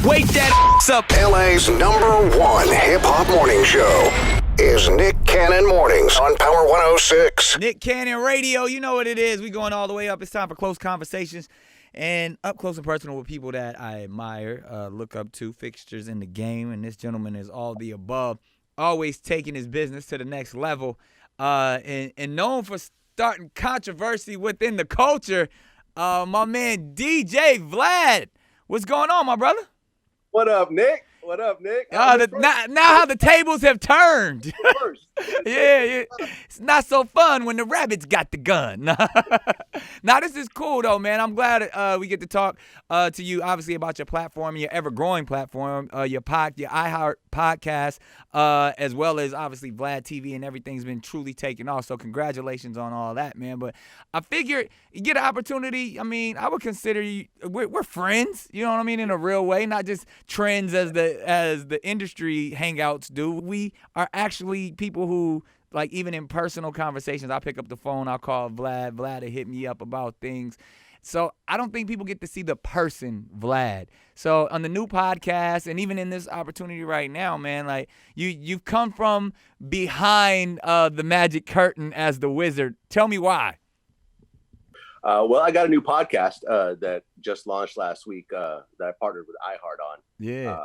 Wake that up. LA's #1 hip-hop morning show is Nick Cannon Mornings on Power 106. Nick Cannon Radio, you know what it is. We going all the way up. It's time for Close Conversations and up close and personal with people that I admire, look up to, fixtures in the game. And this gentleman is all the above, always taking his business to the next level, and known for starting controversy within the culture. My man DJ Vlad. What's going on, my brother? What up, Nick? What up, Nick? Now how the tables have turned. Yeah. It's not so fun when the rabbits got the gun. Now, this is cool, though, man. I'm glad we get to talk to you, obviously, about your platform, your ever-growing platform, your iHeart podcast, as well as, obviously, VladTV, and everything's been truly taken off. So congratulations on all that, man. But I figured you get an opportunity. I mean, I would consider you, we're friends, you know what I mean, in a real way, not just trends as the industry hangouts do. We are actually people who, like, even in personal conversations, I pick up the phone, I'll call Vlad will hit me up about things. So I don't think people get to see the person Vlad. So on the new podcast, and even in this opportunity right now, man, like, you've come from behind the magic curtain as the wizard. Tell me why. Well, I got a new podcast that just launched last week that I partnered with iHeart on. Yeah.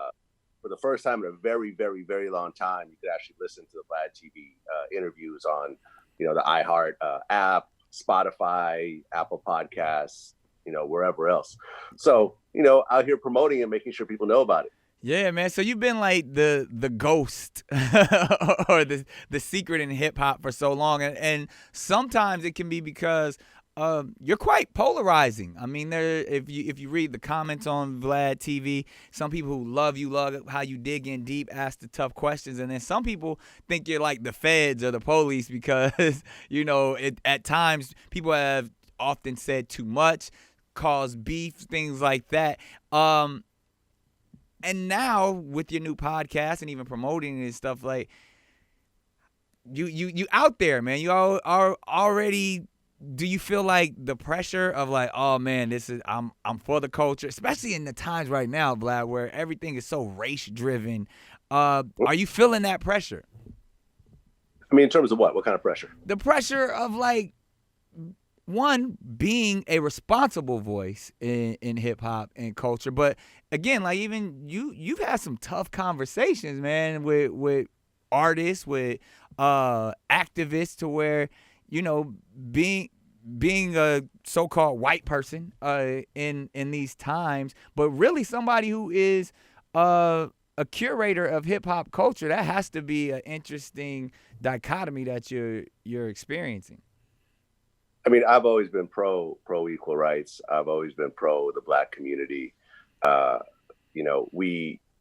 For the first time in a very, very, very long time, you could actually listen to the VladTV interviews on, the iHeart app, Spotify, Apple Podcasts, wherever else. So, out here promoting and making sure people know about it. Yeah, man. So you've been like the ghost or the secret in hip hop for so long, and sometimes it can be because you're quite polarizing. I mean, if you read the comments on Vlad TV, some people who love how you dig in deep, ask the tough questions, and then some people think you're like the feds or the police because at times people have often said too much, caused beef, things like that. And now with your new podcast and even promoting it and stuff, like you out there, man. You are already. Do you feel like the pressure of like, oh man, I'm for the culture, especially in the times right now, Vlad, where everything is so race driven? Are you feeling that pressure? I mean, in terms of what? What kind of pressure? The pressure of, like, one, being a responsible voice in hip hop and culture, but again, like, even you've had some tough conversations, man, with artists, with activists, to where, being a so-called white person in these times, but really somebody who is a curator of hip-hop culture, that has to be an interesting dichotomy that you're experiencing. I mean, I've always been pro equal rights. I've always been pro the Black community.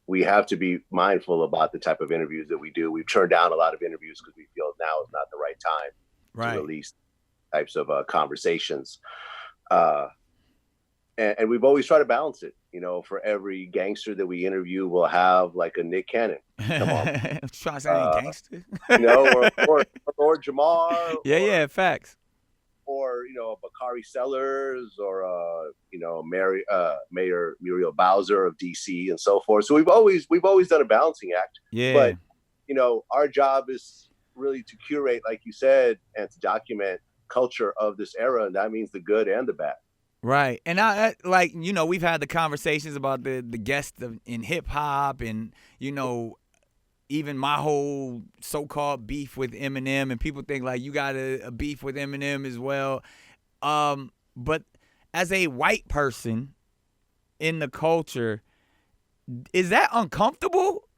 We have to be mindful about the type of interviews that we do. We've turned down a lot of interviews because we feel now is not the right time to release types of conversations. And we've always tried to balance it. For every gangster that we interview, we'll have like a Nick Cannon. Come on. I'm trying to say I ain't gangster. or Jamar. Yeah, facts. Or, Bakari Sellers, or, Mayor Muriel Bowser of DC and so forth. So we've always done a balancing act. Yeah. But, our job is really to curate, like you said, and to document culture of this era, and that means the good and the bad. Right. And we've had the conversations about the guests in hip hop, and even my whole so-called beef with Eminem, and people think like you got a beef with Eminem as well. But as a white person in the culture, is that uncomfortable?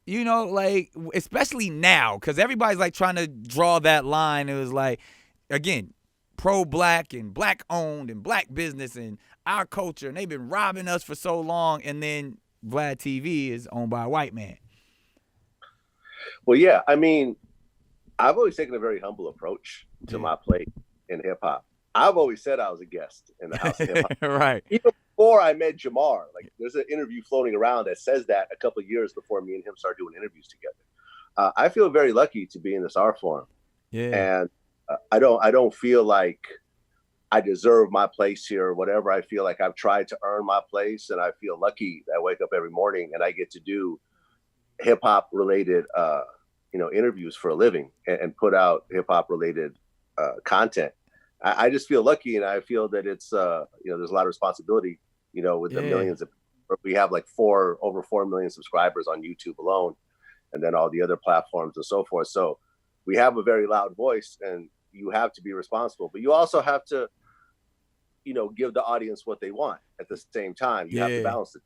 Especially now, because everybody's like trying to draw that line. It was like, again, pro-black and black-owned and black business and our culture, and they've been robbing us for so long, and then Vlad TV is owned by a white man. Well, yeah, I mean, I've always taken a very humble approach to my plate in hip-hop. I've always said I was a guest in the house of hip-hop. Right. Even before I met Jamar, like, there's an interview floating around that says that a couple of years before me and him started doing interviews together. I feel very lucky to be in this art forum. Yeah. And I don't feel like I deserve my place here or whatever. I feel like I've tried to earn my place, and I feel lucky that I wake up every morning and I get to do hip hop related, interviews for a living and put out hip hop related content. I just feel lucky, and I feel that it's, there's a lot of responsibility, with the millions of, we have like over 4 million subscribers on YouTube alone, and then all the other platforms and so forth. So we have a very loud voice, and you have to be responsible, but you also have to, give the audience what they want at the same time. You have to balance it.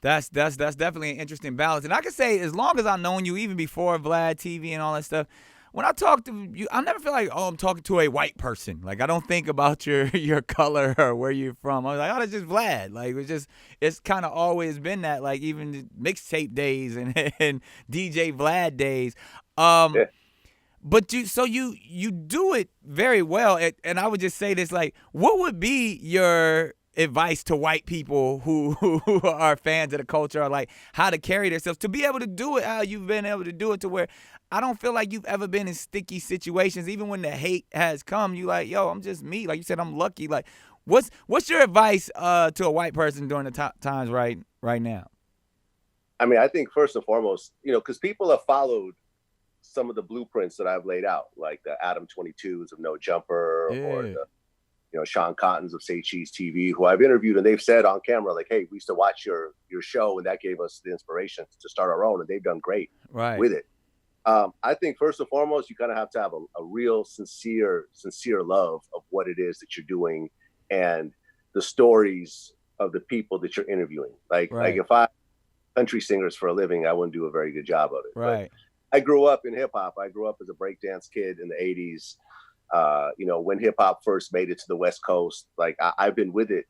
That's definitely an interesting balance. And I can say, as long as I've known you, even before Vlad TV and all that stuff, when I talk to you, I never feel like, oh, I'm talking to a white person. Like, I don't think about your color or where you're from. I was like, oh, that's just Vlad. Like, it's kind of always been that, like, even the mixtape days and DJ Vlad days. But you do it very well. And I would just say this, like, what would be your advice to white people who are fans of the culture, or like how to carry themselves to be able to do it how you've been able to do it, to where I don't feel like you've ever been in sticky situations, even when the hate has come? You like, yo, I'm just me. Like you said, I'm lucky. Like, what's your advice to a white person during the times right now? I mean, I think first and foremost, because people have followed some of the blueprints that I've laid out, like the Adam 22s of No Jumper, or the Sean Cottons of Say Cheese TV, who I've interviewed, and they've said on camera, like, hey, we used to watch your show, and that gave us the inspiration to start our own, and they've done great with it. I think first and foremost, you kind of have to have a real sincere love of what it is that you're doing and the stories of the people that you're interviewing. Like if I country singers for a living, I wouldn't do a very good job of it. Right. But I grew up in hip hop. I grew up as a breakdance kid in the 80s. When hip hop first made it to the West Coast, like I've been with it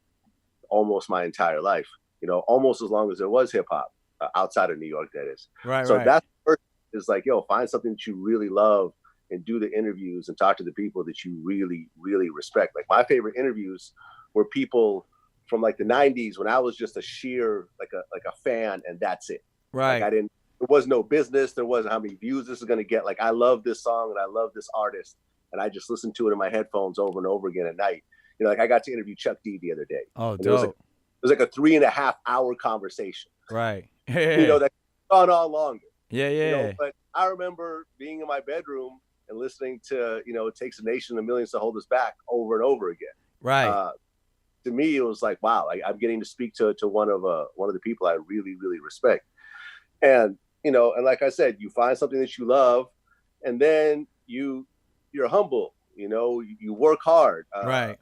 almost my entire life, almost as long as there was hip hop outside of New York, that is. Right. So that's first, is like, find something that you really love and do the interviews and talk to the people that you really, really respect. Like my favorite interviews were people from like the 90s, when I was just a sheer, like a fan, and that's it. Right. Like there was no business. There wasn't how many views this is going to get. Like, I love this song and I love this artist, and I just listened to it in my headphones over and over again at night. Like I got to interview Chuck D the other day. Oh, dope. It was like a 3.5 hour conversation. Right. That gone on longer. Yeah. But I remember being in my bedroom and listening to, It Takes a Nation of Millions to Hold Us Back over and over again. Right. To me, it was like, wow, I'm getting to speak to one of the people I really, really respect. And, and like I said, you find something that you love, and then you're humble, you work hard. Right.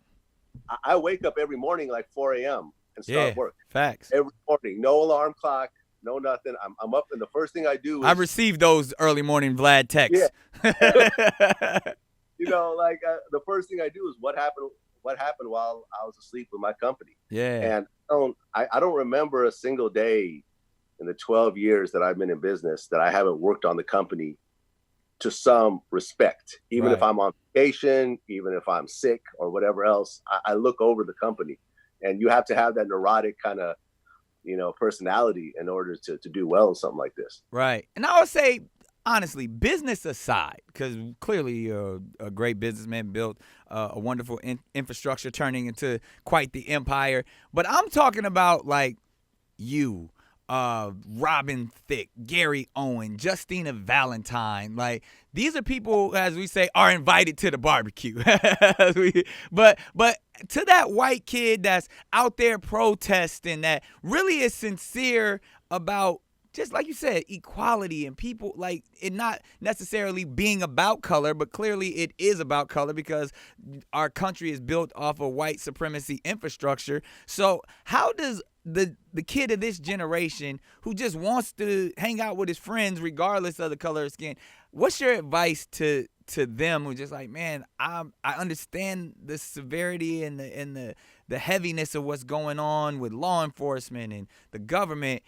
I wake up every morning like 4 a.m. and start work. Facts. Every morning, no alarm clock, no nothing. I'm up, and the first thing I do is I received those early morning Vlad texts. Yeah. The first thing I do is what happened while I was asleep with my company. Yeah. And I don't remember a single day in the 12 years that I've been in business that I haven't worked on the company to some respect. Even if I'm on vacation, even if I'm sick or whatever else, I look over the company. And you have to have that neurotic kind of, personality in order to do well in something like this. Right. And I would say, honestly, business aside, because clearly you're a great businessman, built a wonderful infrastructure, turning into quite the empire. But I'm talking about like you, Robin Thicke, Gary Owen, Justina Valentine. Like, these are people, as we say, are invited to the barbecue. But to that white kid that's out there protesting, that really is sincere about, just like you said, equality, and people, like, it not necessarily being about color, but clearly it is about color, because our country is built off of white supremacy infrastructure. So how does the kid of this generation, who just wants to hang out with his friends regardless of the color of skin, what's your advice to them who just like, man, I understand the severity and the heaviness of what's going on with law enforcement and the government,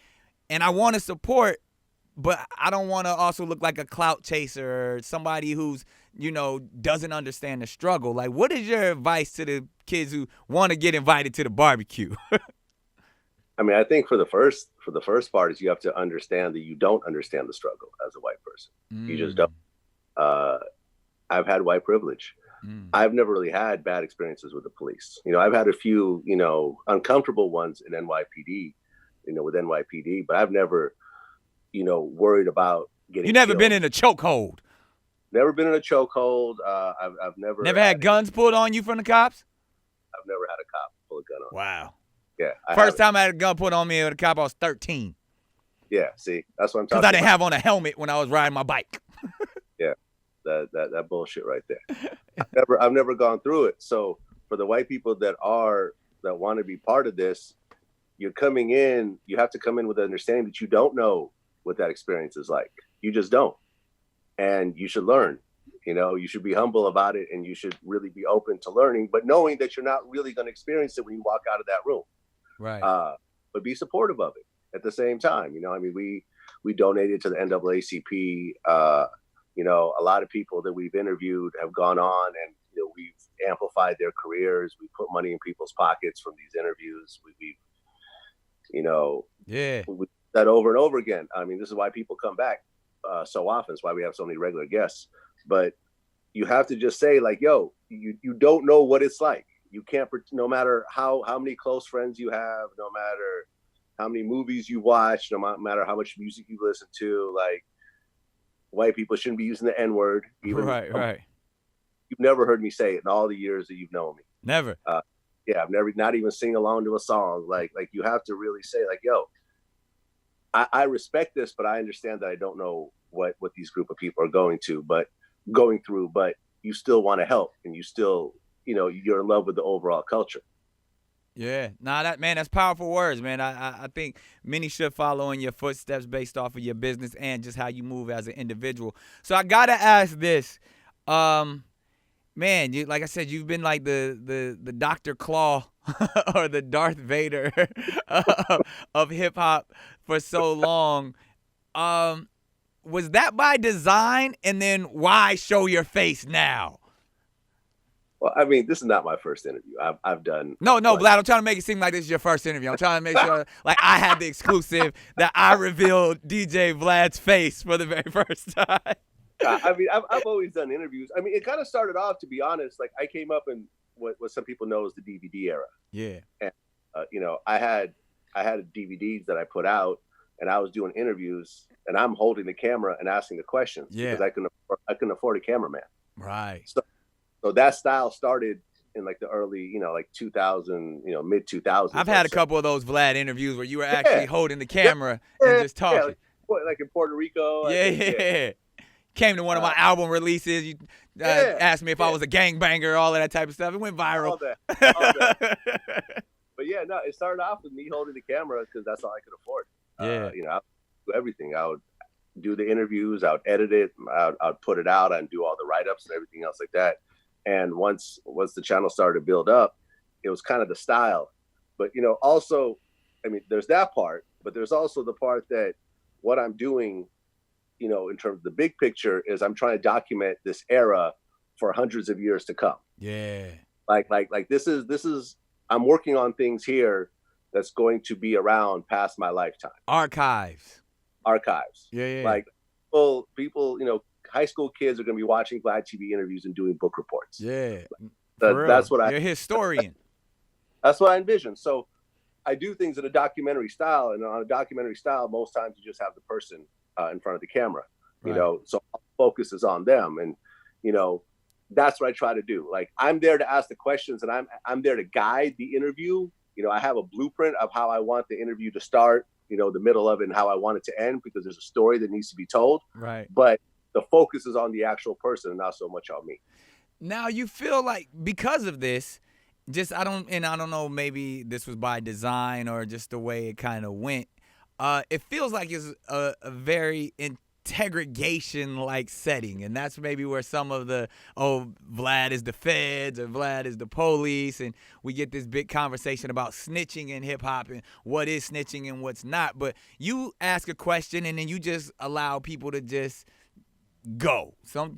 and I want to support, but I don't want to also look like a clout chaser or somebody who's, doesn't understand the struggle. Like, what is your advice to the kids who want to get invited to the barbecue? I mean, I think for the first part is you have to understand that you don't understand the struggle as a white person. You just don't. I've had white privilege. I've never really had bad experiences with the police. I've had a few, uncomfortable ones in NYPD, with NYPD, but I've never, worried about getting You never killed. been in a chokehold? Never been in a chokehold. I've never had guns pulled on you from the cops? I've never had a cop pull a gun on me. Wow. Yeah. First time I had a gun put on me with a cop, I was 13. Yeah, see, that's what I'm talking about. Because I didn't have on a helmet when I was riding my bike. Yeah, that bullshit right there. I've never gone through it. So for the white people that want to be part of this, you're coming in, you have to come in with the understanding that you don't know what that experience is like. You just don't. And you should learn. You should be humble about it, and you should really be open to learning, but knowing that you're not really going to experience it when you walk out of that room. Right. But be supportive of it at the same time. We donated to the NAACP. A lot of people that we've interviewed have gone on, and we've amplified their careers. We put money in people's pockets from these interviews. We've that over and over again. This is why people come back so often. It's why we have so many regular guests. But you have to just say, like, yo, you don't know what it's like. You can't, no matter how many close friends you have, no matter how many movies you watch, no matter how much music you listen to, like, white people shouldn't be using the N-word. Right. You've never heard me say it in all the years that you've known me. Never. Yeah, I've never, not even sing along to a song. Like you have to really say, like, yo, I respect this, but I understand that I don't know what these group of people are going through, but you still want to help, and you still, you're in love with the overall culture. Yeah, that's powerful words, man. I think many should follow in your footsteps based off of your business and just how you move as an individual. So I gotta ask this, man. Like I said, you've been like the Dr. Claw or the Darth Vader of hip hop for so long. Was that by design? And then why show your face now? Well, this is not my first interview. I've done. No, Vlad, I'm trying to make it seem like this is your first interview. I'm trying to make sure, like, I had the exclusive that I revealed DJ Vlad's face for the very first time. I've always done interviews. It kind of started off, to be honest, like, I came up in what some people know as the DVD era. Yeah. And, I had DVDs that I put out, and I was doing interviews, and I'm holding the camera and asking the questions. Yeah. Because I couldn't afford a cameraman. Right. So that style started in like the early, like 2000, mid 2000s. I've had a couple of those Vlad interviews where you were actually holding the camera and just talking. Yeah, like in Puerto Rico. Yeah. Came to one of my album releases. You asked me if I was a gangbanger, all of that type of stuff. It went viral. All that. But yeah, no, it started off with me holding the camera because that's all I could afford. Yeah. I would do everything. I would do the interviews. I would edit it. I'd put it out and do all the write-ups and everything else like that. And once the channel started to build up, it was kind of the style. But, also, there's that part, but there's also the part that what I'm doing, in terms of the big picture, is I'm trying to document this era for hundreds of years to come. Yeah. Like this is, I'm working on things here that's going to be around past my lifetime. Archives. Yeah. Like people, high school kids are going to be watching VladTV interviews and doing book reports. Yeah. That's what You're a historian. That's what I envision. So I do things in a documentary style, and on a documentary style, most times you just have the person in front of the camera, so focus is on them. And, that's what I try to do. Like, I'm there to ask the questions, and I'm there to guide the interview. I have a blueprint of how I want the interview to start, the middle of it, and how I want it to end, because there's a story that needs to be told. Right. But the focus is on the actual person and not so much on me. Now, you feel like because of this, I don't know, maybe this was by design or just the way it kind of went. It feels like it's a very integration-like setting, and that's maybe where some of the, Vlad is the feds or Vlad is the police, and we get this big conversation about snitching in hip-hop and what is snitching and what's not. But you ask a question, and then you just allow people to just go. Some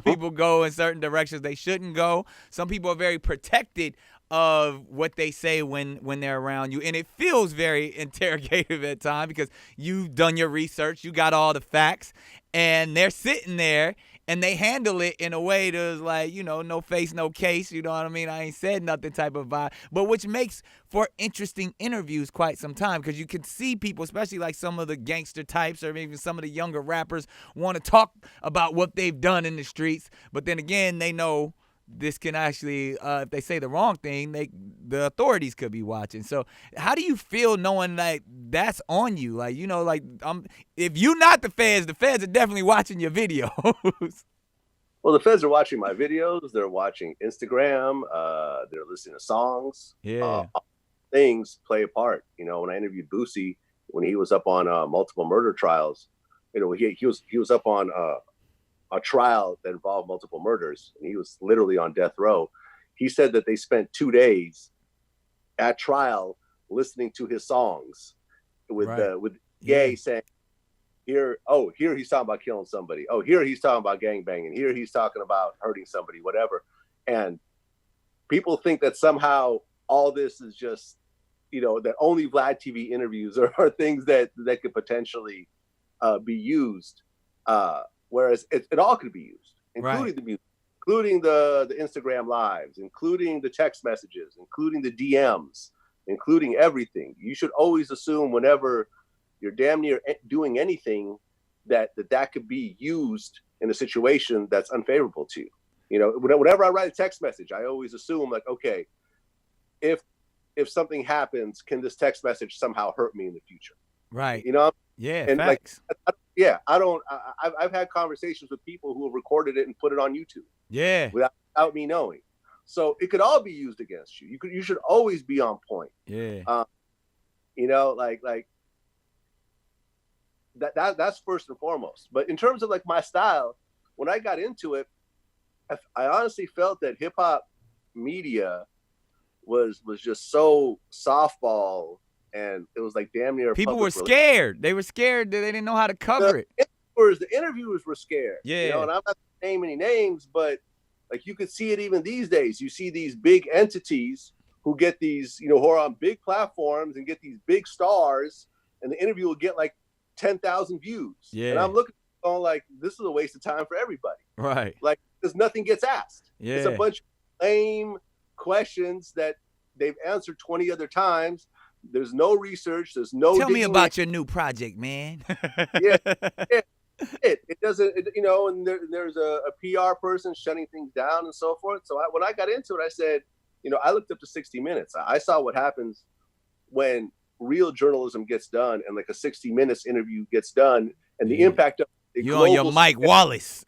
people go in certain directions they shouldn't go. Some people are very protected of what they say when they're around you, and it feels very interrogative at times because you've done your research, you got all the facts, and they're sitting there, and they handle it in a way that's like, no face, no case, you know what I mean? I ain't said nothing type of vibe, but which makes for interesting interviews quite some time, because you can see people, especially like some of the gangster types or even some of the younger rappers, want to talk about what they've done in the streets, but then again, they know this can actually, if they say the wrong thing, the authorities could be watching. So how do you feel knowing like that's on you? Like, if you're not the feds are definitely watching your videos. Well, the feds are watching my videos. They're watching Instagram. They're listening to songs. Yeah. Things play a part. When I interviewed Boosie, when he was up on multiple murder trials, he was up on a trial that involved multiple murders, and he was literally on death row. He said that they spent 2 days at trial listening to his songs with Gay saying, here he's talking about killing somebody. Oh, here he's talking about gangbanging. Here he's talking about hurting somebody, whatever. And people think that somehow all this is just, that only Vlad TV interviews are things that could potentially be used. Whereas it all could be used, including the music, including the Instagram lives, including the text messages, including the DMs, including everything. You should always assume whenever you're damn near doing anything that could be used in a situation that's unfavorable to you. Whenever I write a text message, I always assume like, okay, if something happens, can this text message somehow hurt me in the future? Right. Yeah. And facts. I've had conversations with people who have recorded it and put it on YouTube. Yeah. Without me knowing. So it could all be used against you. You should always be on point. Yeah. That's first and foremost. But in terms of like my style, when I got into it, I honestly felt that hip hop media was just so softball. And it was like damn near. People were scared. They were scared that they didn't know how to cover it. The interviewers were scared. Yeah. And I'm not going to name any names, but like you could see it even these days. You see these big entities who get these, who are on big platforms and get these big stars, and the interview will get like 10,000 views. Yeah. And I'm looking on like, this is a waste of time for everybody. Right. Like, because nothing gets asked. Yeah. It's a bunch of lame questions that they've answered 20 other times. There's no research. There's no. Tell me about your new project, man. It doesn't, and there's a PR person shutting things down and so forth. So when I got into it, I said, I looked up to 60 Minutes. I saw what happens when real journalism gets done and like a 60 Minutes interview gets done, and the impact of the you on your Mike Wallace.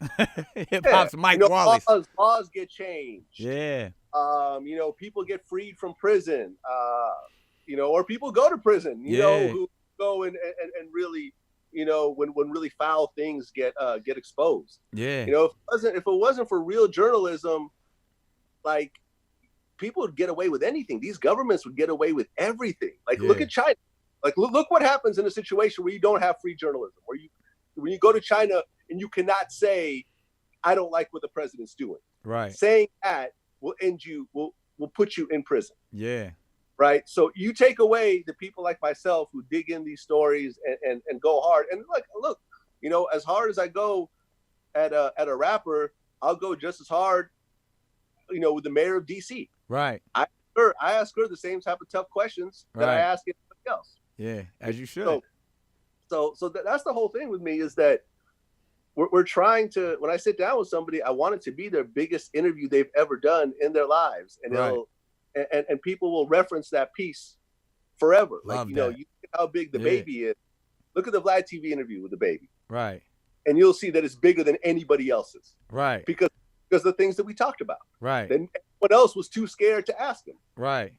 Hip hop's Mike Wallace. Laws get changed. Yeah. People get freed from prison. Or people go to prison, who go and really, when really foul things get exposed. Yeah. If it wasn't for real journalism, like people would get away with anything. These governments would get away with everything. Like look at China. Like look what happens in a situation where you don't have free journalism, when you go to China and you cannot say, I don't like what the president's doing. Right. Saying that will end you, will put you in prison. Yeah. Right. So you take away the people like myself who dig in these stories and go hard. And look, as hard as I go at a rapper, I'll go just as hard, with the mayor of DC. Right. I ask her the same type of tough questions that I ask anybody else. Yeah, as you should. So that's the whole thing with me, is that we're trying to, when I sit down with somebody, I want it to be their biggest interview they've ever done in their lives. And and people will reference that piece forever. Love you that. You see how big the baby is. Look at the Vlad TV interview with the baby. Right. And you'll see that it's bigger than anybody else's. Right. Because of the things that we talked about. Right. Then everyone else was too scared to ask him. Right.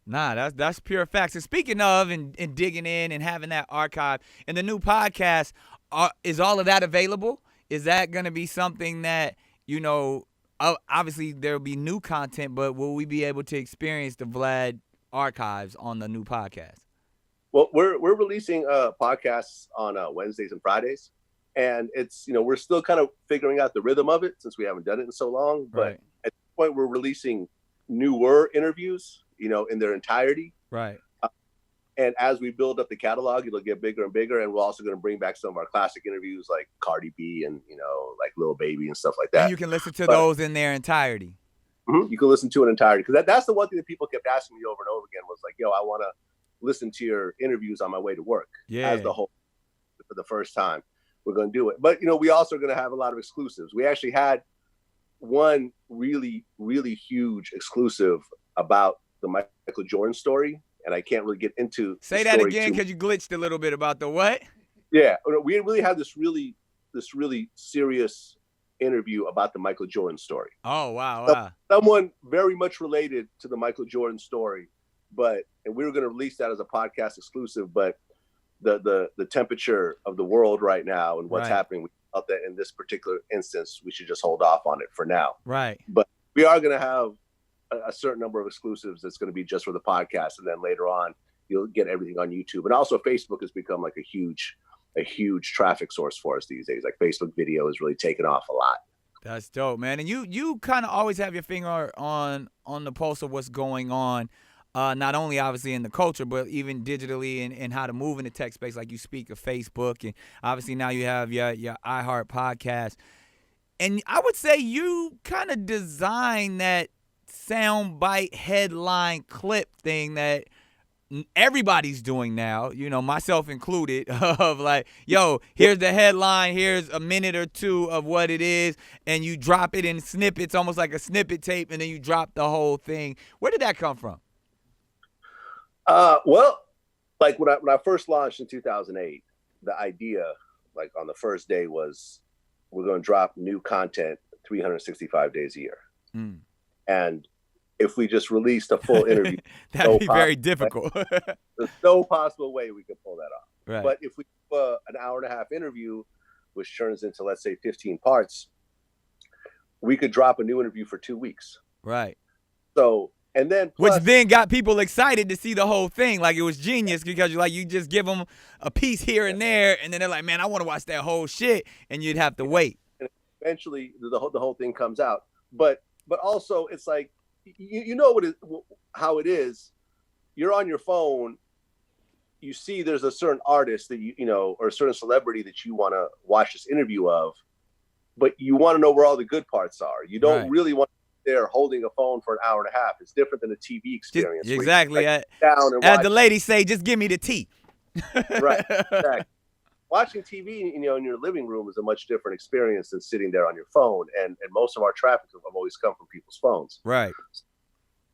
Nah, that's pure facts. And speaking of and digging in and having that archive and the new podcast, is all of that available? Is that going to be something that, obviously there'll be new content, but will we be able to experience the Vlad archives on the new podcast? Well, we're releasing podcasts on Wednesdays and Fridays, and it's we're still kind of figuring out the rhythm of it since we haven't done it in so long. But at this point, we're releasing newer interviews, in their entirety. Right. And as we build up the catalog, it'll get bigger and bigger. And we're also going to bring back some of our classic interviews like Cardi B and, like Lil Baby and stuff like that. And you can listen to those in their entirety. You can listen to it entirety. Because that's the one thing that people kept asking me over and over again was like, yo, I want to listen to your interviews on my way to work. Yeah. As the whole, for the first time, we're going to do it. But, we also are going to have a lot of exclusives. We actually had one really, really huge exclusive about the Michael Jordan story. And I can't really get into. Say that again, because you glitched a little bit about the what? Yeah, we really had this really serious interview about the Michael Jordan story. Oh wow! Someone very much related to the Michael Jordan story, and we were going to release that as a podcast exclusive. But the temperature of the world right now and what's happening, we felt that in this particular instance, we should just hold off on it for now. Right. But we are going to have a certain number of exclusives that's going to be just for the podcast, and then later on you'll get everything on YouTube. And also Facebook has become like a huge traffic source for us these days. Like Facebook video is really taken off a lot. That's dope, man. And you kind of always have your finger on the pulse of what's going on, not only obviously in the culture, but even digitally and how to move in the tech space. Like you speak of Facebook, and obviously now you have your iHeart podcast. And I would say you kind of designed that soundbite headline clip thing that everybody's doing now, myself included, of like, yo, here's the headline, here's a minute or two of what it is, and you drop it in snippets, almost like a snippet tape, and then you drop the whole thing. Where did that come from? Well, like when I first launched in 2008, the idea, like on the first day, was we're going to drop new content 365 days a year. And if we just released a full interview, that'd be very difficult. There's no possible way we could pull that off. Right. But if we do an hour and a half interview, which turns into, let's say, 15 parts, we could drop a new interview for 2 weeks. Right. So, and then plus, which then got people excited to see the whole thing. Like, it was genius because you just give them a piece here and there, and then they're like, man, I want to watch that whole shit, and you'd have to wait. And eventually, the whole thing comes out. But also, it's like, how it is. You're on your phone. You see there's a certain artist that or a certain celebrity that you want to watch this interview of, but you want to know where all the good parts are. You don't really want to be there holding a phone for an hour and a half. It's different than a TV experience. Exactly. As the ladies say, just give me the tea. Right. Exactly. Watching TV, in your living room is a much different experience than sitting there on your phone. And most of our traffic have always come from people's phones. Right.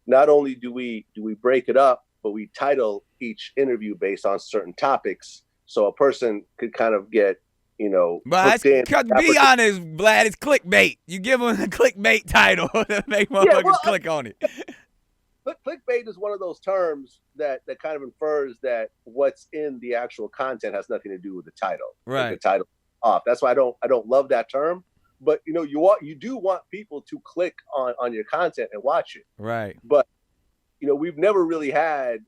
Not only do we break it up, but we title each interview based on certain topics, so a person could kind of get, But be honest, Vlad, it's clickbait. You give them a clickbait title to make motherfuckers click on it. Clickbait is one of those terms that kind of infers that what's in the actual content has nothing to do with the title. Right. Like the title off. That's why I don't love that term. But you do want people to click on your content and watch it. Right. But we've never really had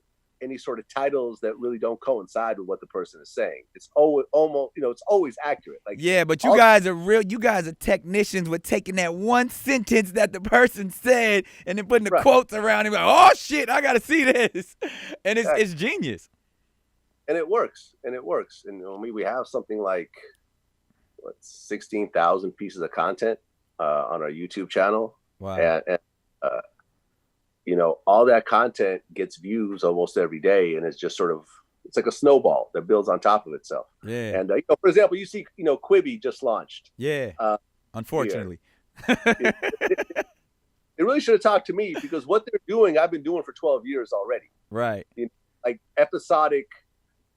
any sort of titles that really don't coincide with what the person is saying. It's always it's always accurate. Like, yeah, but you guys are technicians with taking that one sentence that the person said and then putting the quotes around it. Like, oh shit, I gotta see this, and it's genius. And it works. And we have something like 16,000 pieces of content on our YouTube channel. Wow. And all that content gets views almost every day, and it's just it's like a snowball that builds on top of itself. Yeah. And for example, you see, Quibi just launched. Yeah. Unfortunately. It really should have talked to me, because what they're doing, I've been doing for 12 years already. Right. Like episodic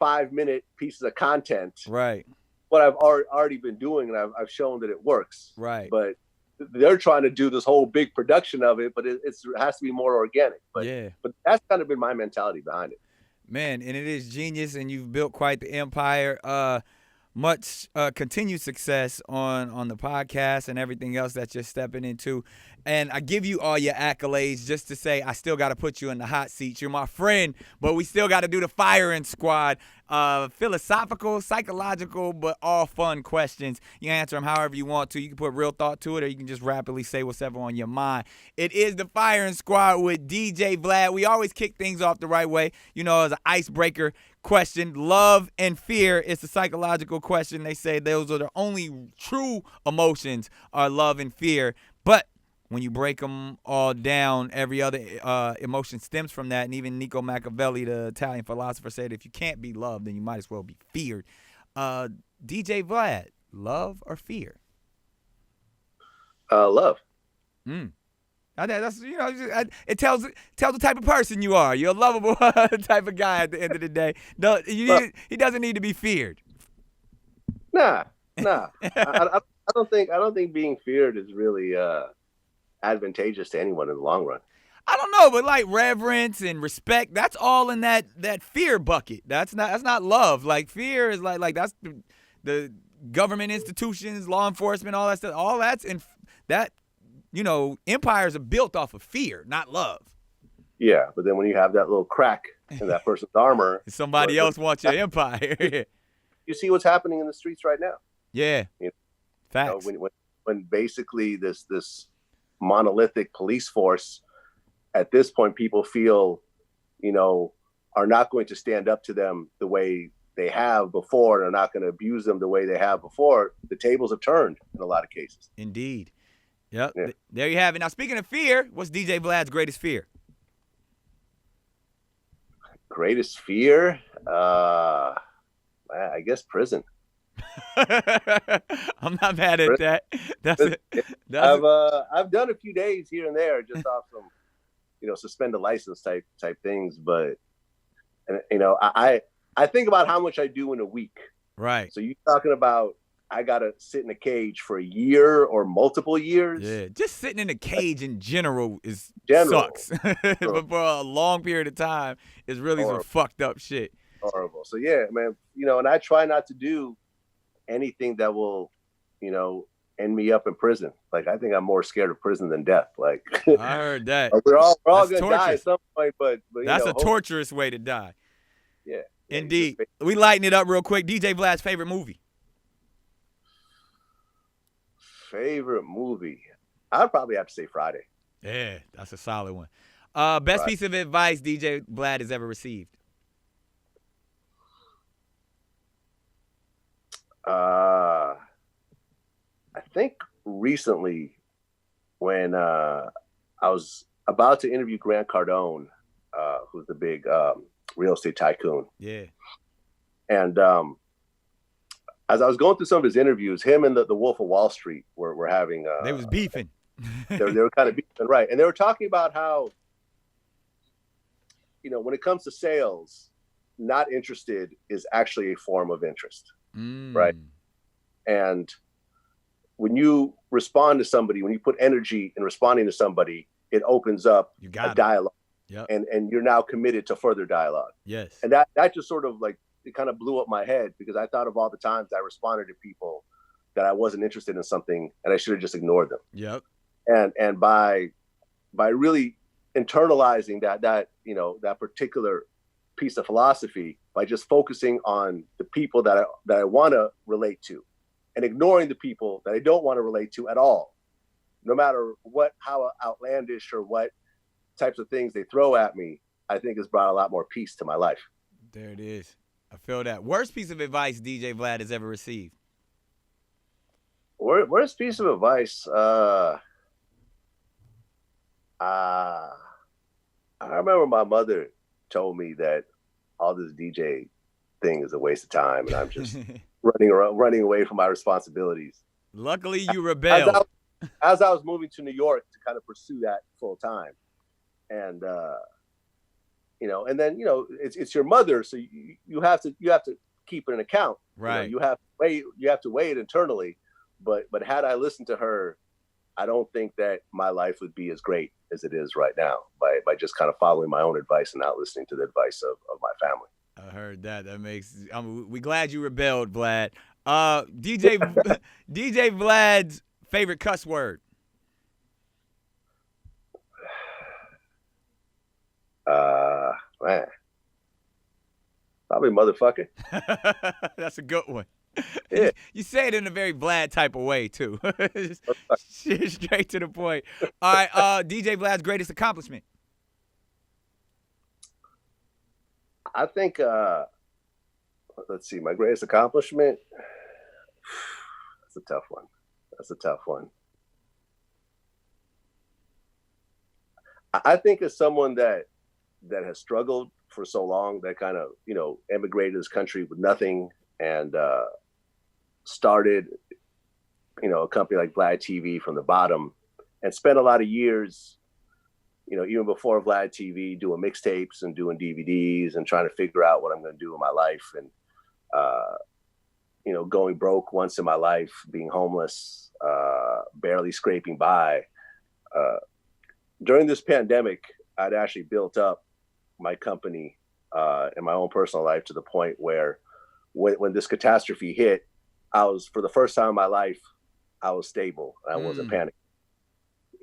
5-minute pieces of content. Right. What I've already been doing, and I've shown that it works. Right. But they're trying to do this whole big production of it, but it has to be more organic. But that's kind of been my mentality behind it. Man, and it is genius, and you've built quite the empire. Much continued success on the podcast and everything else that you're stepping into. And I give you all your accolades just to say I still got to put you in the hot seat. You're my friend, but we still got to do the firing squad. philosophical, psychological, but all fun questions. You answer them however you want to. You can put real thought to it, or you can just rapidly say whatever on your mind. It is the Firing Squad with DJ Vlad. We always kick things off the right way, as an icebreaker question. Love and fear is a psychological question. They say those are the only true emotions are love and fear. But when you break them all down, every other emotion stems from that. And even Niccolo Machiavelli, the Italian philosopher, said if you can't be loved, then you might as well be feared. DJ Vlad, love or fear? Love. That's it tells the type of person you are. You're a lovable type of guy at the end of the day. No, he doesn't need to be feared. Nah. I don't think being feared is really advantageous to anyone in the long run. I don't know, but like reverence and respect, that's all in that fear bucket. That's not love. Like fear is like that's the government institutions, law enforcement, all that stuff. All that's in that. Empires are built off of fear, not love. Yeah, but then when you have that little crack in that person's armor, somebody else wants your empire. You see what's happening in the streets right now. Yeah, facts. When basically this monolithic police force, at this point, people feel, are not going to stand up to them the way they have before, and are not going to abuse them the way they have before. The tables have turned in a lot of cases. Indeed. Yep. Yeah. There you have it. Now, speaking of fear, what's DJ Vlad's greatest fear? Greatest fear? I guess prison. I'm not mad at that. I've done a few days here and there just off some, suspend a license type things. But, I think about how much I do in a week. Right. So you're talking about I got to sit in a cage for a year or multiple years. Yeah, just sitting in a cage in general sucks. But for a long period of time, it's really some fucked up shit. Horrible. So, yeah, man, and I try not to do anything that will, end me up in prison. Like, I think I'm more scared of prison than death. Like, I heard that. We're all going to die at some point, but that's a torturous way to die. Yeah. Indeed. We lighten it up real quick. DJ Vlad's favorite movie. Favorite movie? I'd probably have to say Friday. Yeah, that's a solid one. Best piece of advice DJ Vlad has ever received? I think recently when I was about to interview Grant Cardone, who's the big real estate tycoon. Yeah. And as I was going through some of his interviews, him and the Wolf of Wall Street were having. They was beefing. they were kind of beefing, right? And they were talking about how, when it comes to sales, not interested is actually a form of interest, right? And when you respond to somebody, when you put energy in responding to somebody, it opens up a dialogue. Yep. And you're now committed to further dialogue. Yes. And that just sort of like, it kind of blew up my head because I thought of all the times I responded to people that I wasn't interested in something and I should have just ignored them. Yep. And by really internalizing that particular piece of philosophy, by just focusing on the people that I want to relate to and ignoring the people that I don't want to relate to at all, no matter how outlandish or what types of things they throw at me, I think has brought a lot more peace to my life. There it is. I feel that. Worst piece of advice DJ Vlad has ever received? Worst piece of advice? I remember my mother told me that all this DJ thing is a waste of time and I'm just running away from my responsibilities. Luckily, you rebelled. As I was moving to New York to kind of pursue that full time. And and then it's your mother, so you have to keep it an account, right? You have to weigh it internally, but had I listened to her, I don't think that my life would be as great as it is right now by just kind of following my own advice and not listening to the advice of my family. I heard that. That makes. We glad you rebelled, Vlad. DJ Vlad's favorite cuss word. Man. Probably motherfucker. That's a good one. Yeah. You say it in a very Vlad type of way, too. Straight to the point. All right, DJ Vlad's greatest accomplishment. I think, let's see, my greatest accomplishment. That's a tough one. I think as someone that has struggled for so long, that kind of, emigrated this country with nothing and started, a company like VladTV from the bottom and spent a lot of years, even before VladTV, doing mixtapes and doing DVDs and trying to figure out what I'm going to do in my life. And, going broke once in my life, being homeless, barely scraping by. During this pandemic, I'd actually built up my company in my own personal life to the point where when this catastrophe hit, I was, for the first time in my life, I was stable. I wasn't panicking.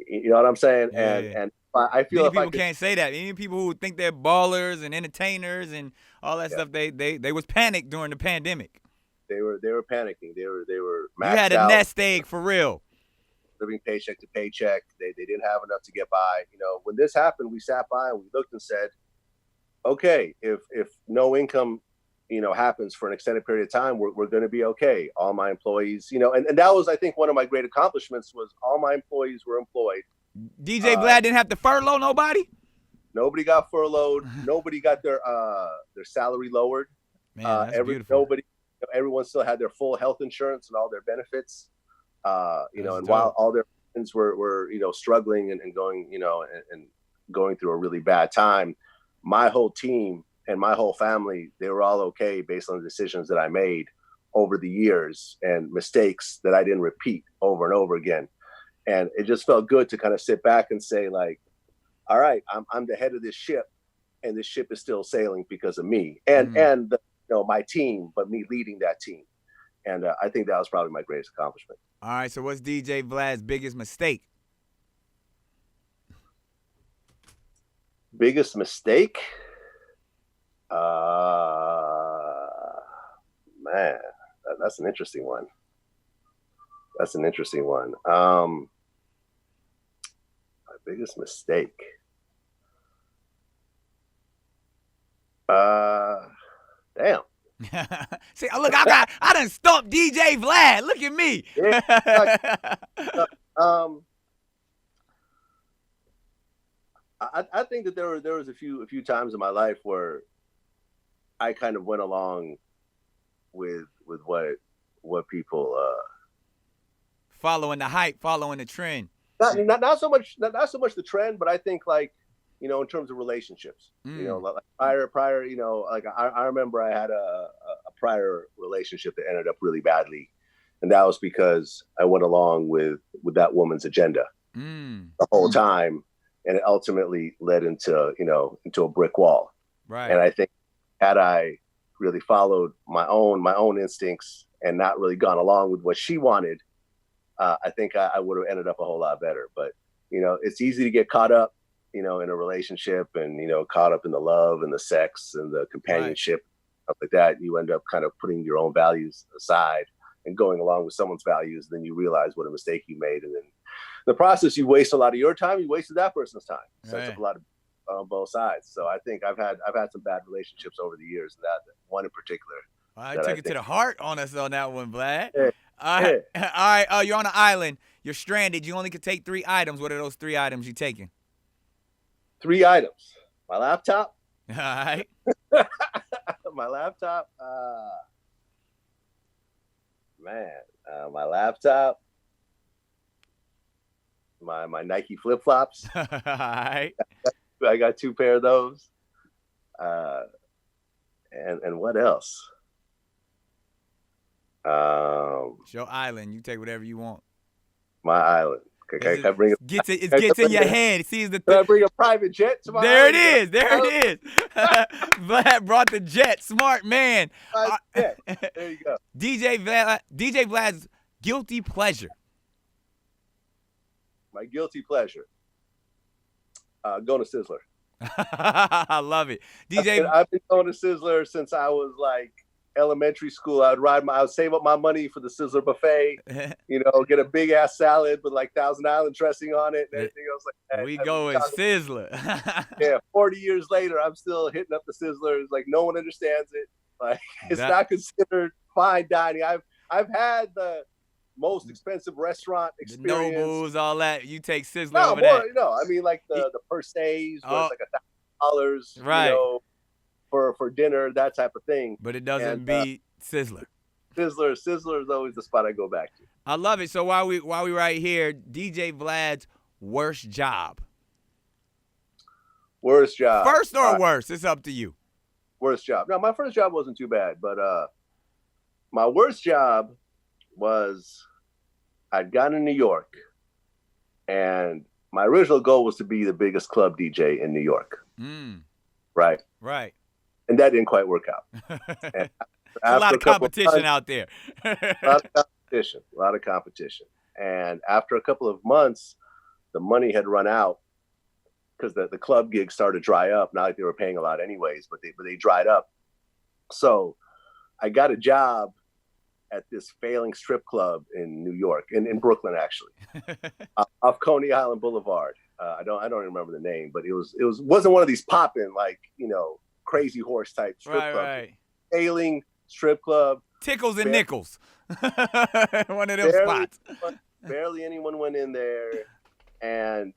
You know what I'm saying? Yeah. And I feel many people can't say that. Many people who think they're ballers and entertainers and all that stuff, they was panicked during the pandemic. They were panicking. They were maxed You had a out, nest egg for real. living paycheck to paycheck. They didn't have enough to get by. When this happened, we sat by and we looked and said, okay, if no income, happens for an extended period of time, we're going to be okay. All my employees, and that was, I think, one of my great accomplishments was all my employees were employed. DJ Vlad didn't have to furlough nobody? Nobody got furloughed. Nobody got their salary lowered. Man, that's beautiful. Everyone still had their full health insurance and all their benefits. And dope. while all their friends were struggling and going, and going through a really bad time, my whole team and my whole family, they were all okay based on the decisions that I made over the years and mistakes that I didn't repeat over and over again. And it just felt good to kind of sit back and say, like, all right, I'm the head of this ship, and this ship is still sailing because of me and my team, but me leading that team. And I think that was probably my greatest accomplishment. All right, so what's DJ Vlad's biggest mistake? Biggest mistake? Man, that's an interesting one. My biggest mistake. Damn. See, look, I done stumped DJ Vlad. Look at me. I think that there was a few times in my life where I kind of went along with what people following the hype, following the trend. Not so much the trend, but I think, like, in terms of relationships, like prior, like I remember I had a prior relationship that ended up really badly. And that was because I went along with that woman's agenda the whole time. And it ultimately led into a brick wall. Right. And I think had I really followed my own instincts and not really gone along with what she wanted, I think I would have ended up a whole lot better. But, it's easy to get caught up, in a relationship and, caught up in the love and the sex and the companionship, stuff like that. You end up kind of putting your own values aside and going along with someone's values. Then you realize what a mistake you made. And then the process, you waste a lot of your time, you wasted that person's time. Sets up a lot of on both sides. So I think I've had some bad relationships over the years, and that one in particular. I took it to the heart on us on that one, Vlad. Yeah. All right. You're on an island. You're stranded. You only could take 3 items. What are those 3 items you taking? 3 items. My laptop. All right. My laptop. My laptop. My Nike flip flops. All right. I got 2 pair of those. And what else? It's your island. You take whatever you want. My island. Can I bring it gets in your head. See the Can I bring a private jet to my There island? it is. Vlad brought the jet. Smart man. There you go. DJ Vlad's guilty pleasure. My guilty pleasure. Going to Sizzler. I love it. DJ, I've been going to Sizzler since I was like elementary school. I would save up my money for the Sizzler buffet, get a big ass salad with like Thousand Island dressing on it and everything else like that. we going Sizzler. Yeah, 40 years later, I'm still hitting up the Sizzlers. Like no one understands it. Like it's not considered fine dining. I've had the most expensive restaurant experience. The Nobles, all that. You take Sizzler No, over that. No, I mean like the per se's where it's like $1,000, right? For dinner, that type of thing. But it doesn't beat Sizzler. Sizzler is always the spot I go back to. I love it. So while we right here, DJ Vlad's worst job. Worst job. First or worst? It's up to you. Worst job. No, my first job wasn't too bad, but my worst job was I'd gotten to New York, and my original goal was to be the biggest club DJ in New York. Right. Right. And that didn't quite work out. A lot of competition out there. A lot of competition. And after a couple of months, the money had run out because the club gigs started to dry up. Not like they were paying a lot anyways, but they dried up. So I got a job at this failing strip club in New York, in Brooklyn, actually, off Coney Island Boulevard. I don't remember the name, but it wasn't one of these popping like Crazy Horse type strip clubs. Right. Failing strip club. Tickles and nickels. One of those spots. Barely anyone went in there, and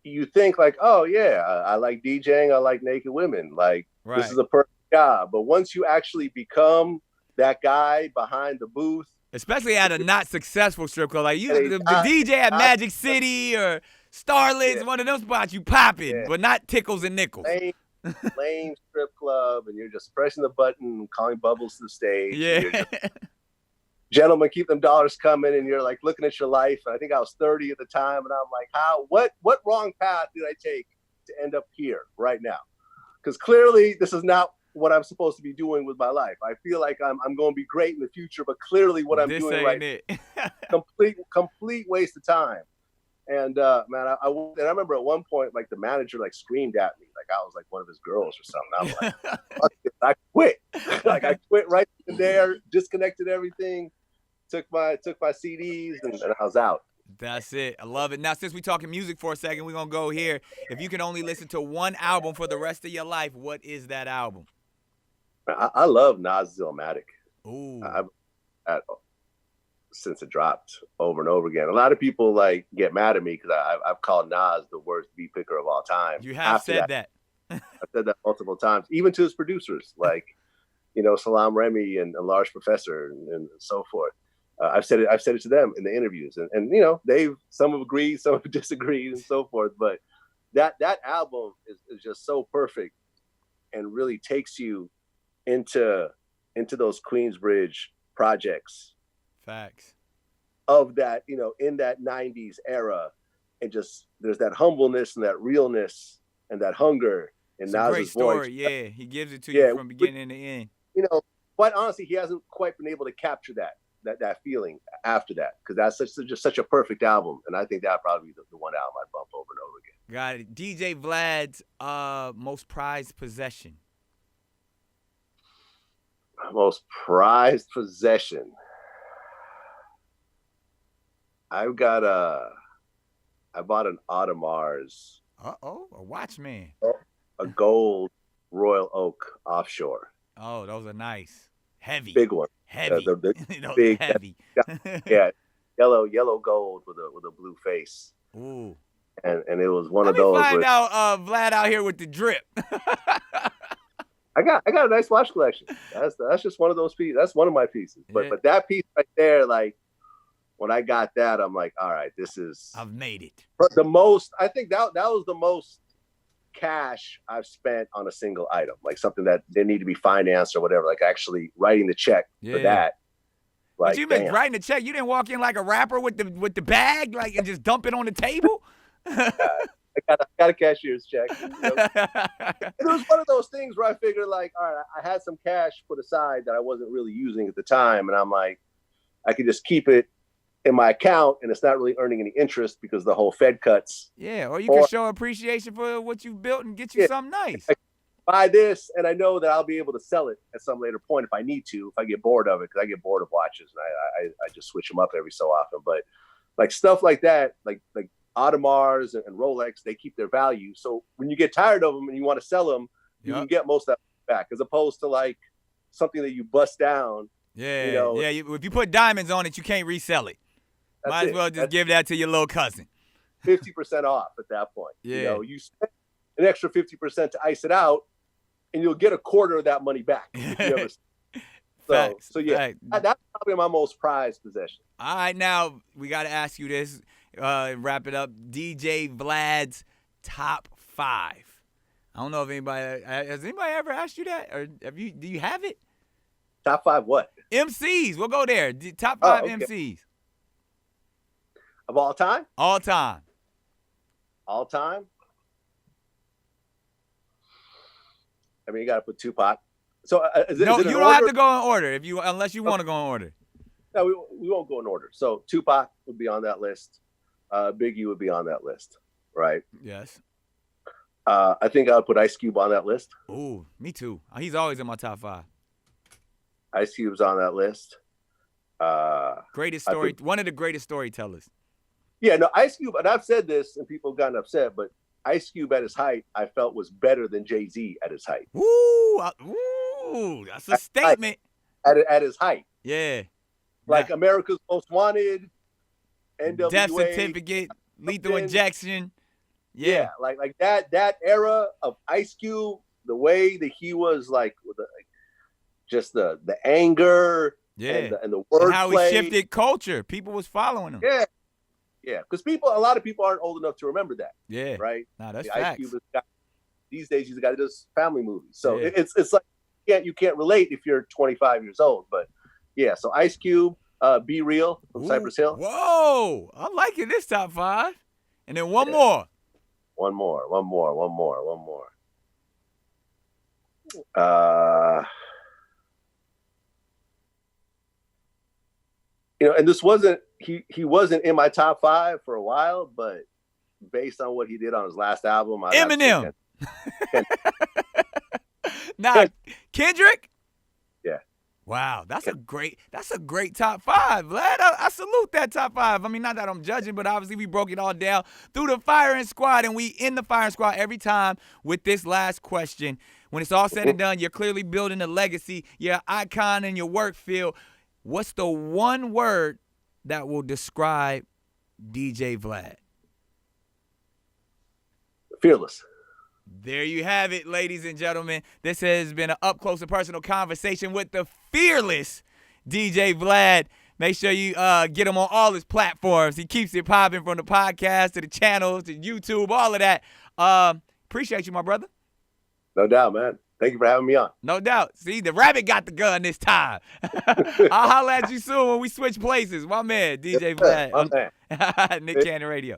you think like, oh yeah, I like DJing, I like naked women, like this is a perfect job. But once you actually become that guy behind the booth, especially at a not successful strip club, like the DJ at Magic City or Starlet's, one of those spots you pop in, but not tickles and nickels. Lame strip club, and you're just pressing the button, calling bubbles to the stage. Yeah. Gentlemen, keep them dollars coming, and you're like looking at your life. And I think I was 30 at the time, and I'm like, what wrong path did I take to end up here right now? Because clearly this is not what I'm supposed to be doing with my life. I feel like I'm going to be great in the future, but clearly what I'm doing right now, complete waste of time. And man, I remember at one point, like the manager like screamed at me, like I was like one of his girls or something. I'm like, fuck it, I quit. Like I quit right there, disconnected everything, took my CDs, and I was out. That's it. I love it. Now, since we're talking music for a second, we're gonna go here. If you can only listen to one album for the rest of your life, what is that album? I love Nas' Illmatic. Ooh. Since it dropped over and over again. A lot of people like get mad at me because I've called Nas the worst beat picker of all time. You have said that. I've said that multiple times, even to his producers, like Salam Remy and Large Professor and so forth. I've said it to them in the interviews, and some have agreed, some have disagreed, and so forth. But that album is just so perfect, and really takes you into those Queensbridge projects. Facts. Of that, in that 90s era, and just there's that humbleness and that realness and that hunger in Nas's great story. voice. Yeah, he gives it to you from beginning to end. Quite honestly, he hasn't quite been able to capture that feeling after that, because that's just such a perfect album, and I think that'd probably be the one album I'd bump over and over again. Got it. DJ Vlad's most prized possession. Most prized possession. I bought an Audemars. A Watchman. A gold Royal Oak offshore. Oh, those are nice. Heavy. Big one. Heavy. The big, heavy. Yeah, yellow gold with a blue face. Ooh. And it was one of those. Let me find out Vlad out here with the drip. I got a nice watch collection. That's just one of those pieces. That's one of my pieces. But that piece right there, like when I got that, I'm like, all right, I've made it. The most, I think that was the most cash I've spent on a single item, like something that didn't need to be financed or whatever, like actually writing the check for that. Like, but you been writing the check. You didn't walk in like a rapper with the bag, like, and just dump it on the table. I got a cashier's check. It was one of those things where I figured, like, all right, I had some cash put aside that I wasn't really using at the time, and I'm like, I could just keep it in my account and it's not really earning any interest because the whole Fed cuts. Yeah, or you can show appreciation for what you've built and get you something nice. Buy this, and I know that I'll be able to sell it at some later point if I need to, if I get bored of it, because I get bored of watches and I just switch them up every so often. But like stuff like that, like Audemars and Rolex, they keep their value. So when you get tired of them and you want to sell them, you can get most of that back, as opposed to like something that you bust down. Yeah, if you put diamonds on it, you can't resell it. Might as well just give that to your little cousin. 50% off at that point. Yeah. You spend an extra 50% to ice it out, and you'll get a quarter of that money back. Facts. That's probably my most prized possession. All right, now we got to ask you this. Wrap it up. DJ Vlad's top 5. I don't know if anybody has anybody ever asked you that, or do you have it? Top 5 what? MCs. We'll go there. Top 5 MCs of all time. All time. I mean, you got to put Tupac. So you don't have to go in order unless you want to go in order. No, we won't go in order. So Tupac would be on that list. Biggie would be on that list, right? Yes. I think I would put Ice Cube on that list. Ooh, me too. He's always in my top 5. Ice Cube's on that list. Greatest story. One of the greatest storytellers. Yeah, no, Ice Cube, and I've said this, and people have gotten upset, but Ice Cube at his height, I felt was better than Jay-Z at his height. Ooh, that's a statement. At his height. Yeah. Like America's Most Wanted, NWA. Death Certificate, Lethal Injection. Yeah. Like that era of Ice Cube, the way that he was like just the anger and the wordplay. And how he shifted culture. People was following him. Yeah, because a lot of people aren't old enough to remember that. Yeah, right. No, that's Ice facts. Cube these days he's a guy that does family movies, so it's like you can't relate if you're 25 years old. But yeah, so Ice Cube, Be Real from Cypress Hill. Whoa, I'm liking this top 5, and then one more. One more. And this wasn't he wasn't in my top 5 for a while, but based on what he did on his last album, Eminem. Nah, Kendrick. Yeah. Wow, that's a great top 5, Vlad. I salute that top 5. I mean, not that I'm judging, but obviously we broke it all down through the firing squad, and we end the firing squad every time with this last question. When it's all said and done, you're clearly building a legacy. You're an icon in your work field. What's the one word that will describe DJ Vlad? Fearless. There you have it, ladies and gentlemen. This has been an up-close and personal conversation with the fearless DJ Vlad. Make sure you get him on all his platforms. He keeps it popping, from the podcast to the channels to YouTube, all of that. Appreciate you, my brother. No doubt, man. Thank you for having me on. No doubt. See, the rabbit got the gun this time. I'll holler at you soon when we switch places. My man, DJ Vlad. My man. Nick Cannon Radio.